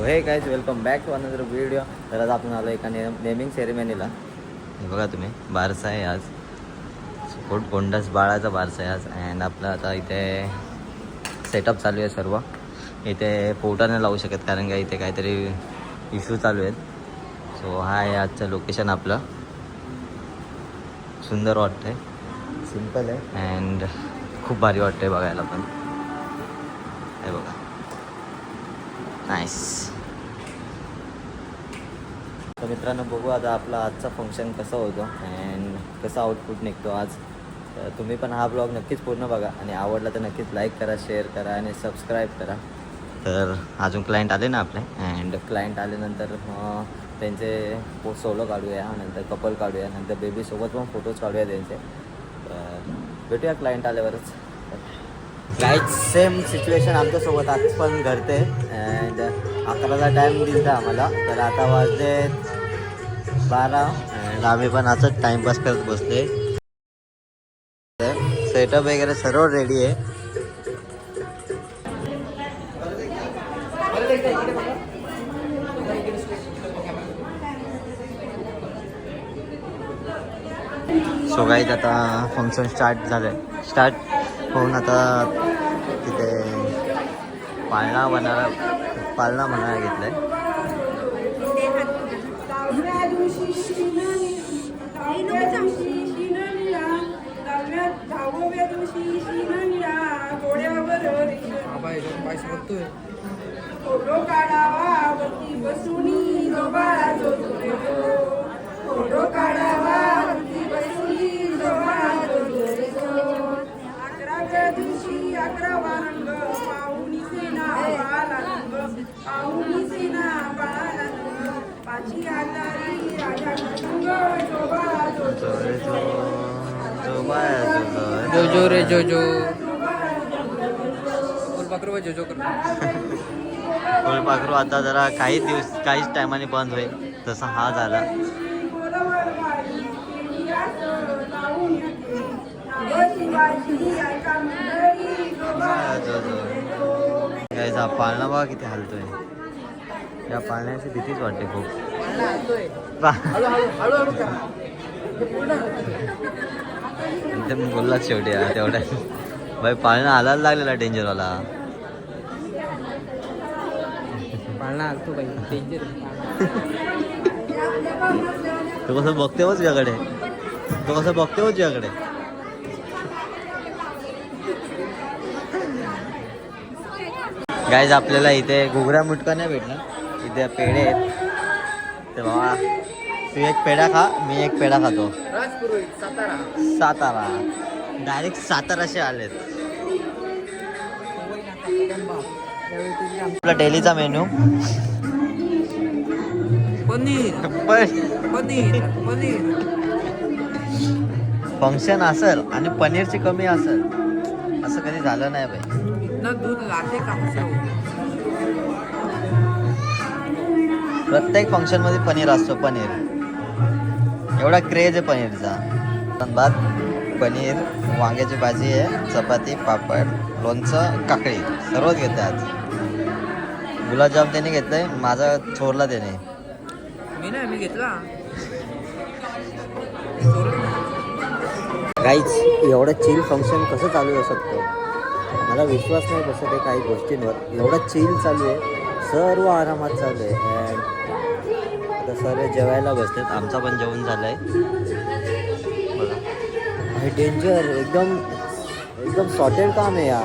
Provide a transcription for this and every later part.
So hey guys welcome back to another video. तर आज आपण आलो एका नेमिंग सेरेमनीला. हे बघा तुम्ही, बारसा आहे आज. गोंडस बाळाचा बारसा आहे आज. अँड आपलं आता इथे सेटअप चालू आहे सर्व. इथे फोटो नाही लावू शकत कारण का इथे काहीतरी इश्यू चालू आहेत. सो हा आहे आजचं लोकेशन आपलं. सुंदर वाटतंय, सिम्पल आहे अँड खूप भारी वाटतंय बघायला पण. हे बघा, नाईस. तर मित्रांनो बघू आता आपला आजचा फंक्शन कसं होतं अँड कसं आउटपुट निघतो आज. तर तुम्ही पण हा ब्लॉग नक्कीच पूर्ण बघा आणि आवडला तर नक्कीच लाईक करा, शेअर करा आणि सबस्क्राईब करा. तर अजून क्लायंट आले ना आपले, अँड क्लायंट आल्यानंतर त्यांचे सोलो काढूया, नंतर कपल काढूया, नंतर बेबीसोबत पण फोटोज काढूया त्यांचे. तर भेटूया क्लायंट आल्यावरच. गाईज सेम सिच्युएशन आमच्यासोबत आज पण घडते. अँड 11चा टाईम दिला आम्हाला, तर आता वाजले 12 अँड आम्ही पण असंच टाईमपास करत बसले. सेटअप वगैरे सर्व रेडी आहे. सो गाईज आता फंक्शन स्टार्ट झालं. स्टार्ट होऊन आता तिथे पाळणा म्हणायला घेतलं आहे. जोजो रे जोजो, फुलपाखरू जोजो कर. फुलपाखरू आता जरा काहीच टायमाने बंद होईल, जसा हा झाला. हा पाळणा बघा किती हलतोय. या पाळण्याची भीतीच वाटते खूप. एकदम बोलला शेवटी तेवढ्या भाई, पाळणा हालायला लागलेला डेंजरवाला. पाळणा हलतो बाई, डेंजर. तो कसं बघते हो तुझ्याकडे. गाईज आपल्याला इथे घुगऱ्या मुटका नाही भेटला, इथे पेढे आहेत. ते बाबा, तू एक पेढा खा, मी एक पेढा खातो. सातारा डायरेक्ट साताराशे आलेत. आपला डेलीचा मेन्यू पनीर. फंक्शन असेल आणि पनीरची कमी असेल असं कधी झालं नाही बाई. दूध लाटे का प्रत्येक फंक्शन मध्ये पनीर असतो. पनीर एवढा क्रेज आहे पनीरचा. भात, पनीर, वांग्याची भाजी आहे, चपाती, पापड, लोणचं, काकडी सर्वच घेते आज. गुलाबजाम त्याने घेतलंय, माझा चोरला त्याने. मी घेतला. काहीच एवढं चिल फंक्शन कसं चालू असू शकतं मला विश्वास नाही बसत आहे काही गोष्टींवर. एवढं चिल चालू आहे, सर्व आरामात चालू आहे. अँड आता सर्व जेवायला बसतात. आमचा पण जेवण झालं आहे बघा. डेंजर एकदम सॉर्टेड काम आहे या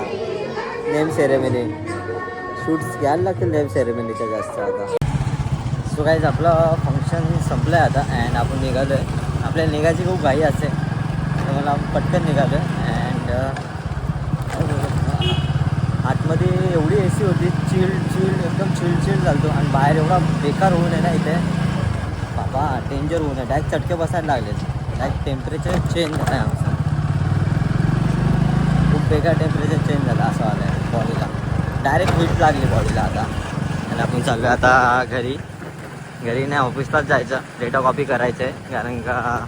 नेम सेरेमनी. शूट्स घ्यायला लागतील नेम सेरेमनीच्या जास्त आता. सो गाईज आपलं फंक्शन संपलं आहे आता अँड आपण निघालो आहे. आपल्याला निघायची खूप घाई असते, तर मला पटकन निघालो आहे. अँड आतमध्ये एवढी AC होती, चिल एकदम चिल चालतो. आणि बाहेर एवढा बेकार होऊन आहे ना इथे बाबा, डेंजर होऊन आहे. डायरेक्ट चटके बसायला लागले. डायरेक्ट टेम्परेचर चेंज झालं आहे आमचं. खूप बेकार टेम्परेचर चेंज झालं असं आलं आहे बॉडीला. डायरेक्ट हीट लागली बॉडीला आता. आणि आपण चाललो आता घरी नाही, ऑफिसलाच जायचं. डेटा कॉपी करायचं आहे कारण का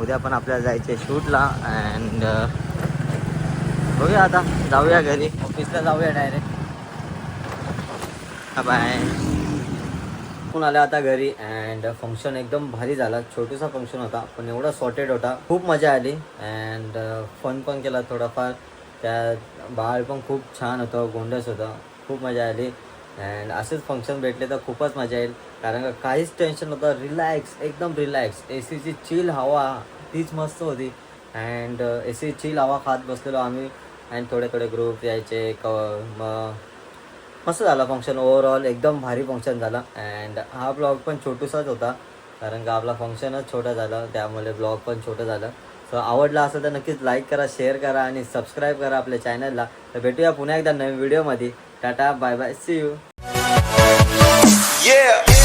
उद्या पण आपल्याला जायचं आहे शूटला. अँड बघूया आता, जाऊया घरी, ऑफिसला जाऊया डायरेक्ट. बाय. आपण आले आता घरी अँड फंक्शन एकदम भारी झाला. छोटूसा फंक्शन होता पण एवढा सॉर्टेड होता. खूप मजा आली अँड फन पण केला थोडाफार. त्यात बाळ पण खूप छान होतं, गोंडस होतं. खूप मजा आली अँड असेच फंक्शन भेटले तर खूपच मजा येईल. कारण का काहीच टेन्शन नव्हतं. रिलॅक्स, एकदम रिलॅक्स. एसीची चिल हवा तीच मस्त होती अँड एसी चिल हवा खात बसलेलो आम्ही अँड थोडे थोडे ग्रुप यायचे मग मस्त झाला फंक्शन. ओव्हरऑल एकदम भारी फंक्शन झाला अँड हा ब्लॉग पण छोटूसाच होता कारण का आपला फंक्शनच छोटा झाला त्यामुळे ब्लॉग पण छोटं झालं. सो आवडला असेल तर नक्कीच लाईक करा, शेअर करा आणि सबस्क्राईब करा आपल्या चॅनलला. तर भेटूया पुन्हा एकदा नवीन व्हिडिओमध्ये. Tata bye bye, see you. Yeah.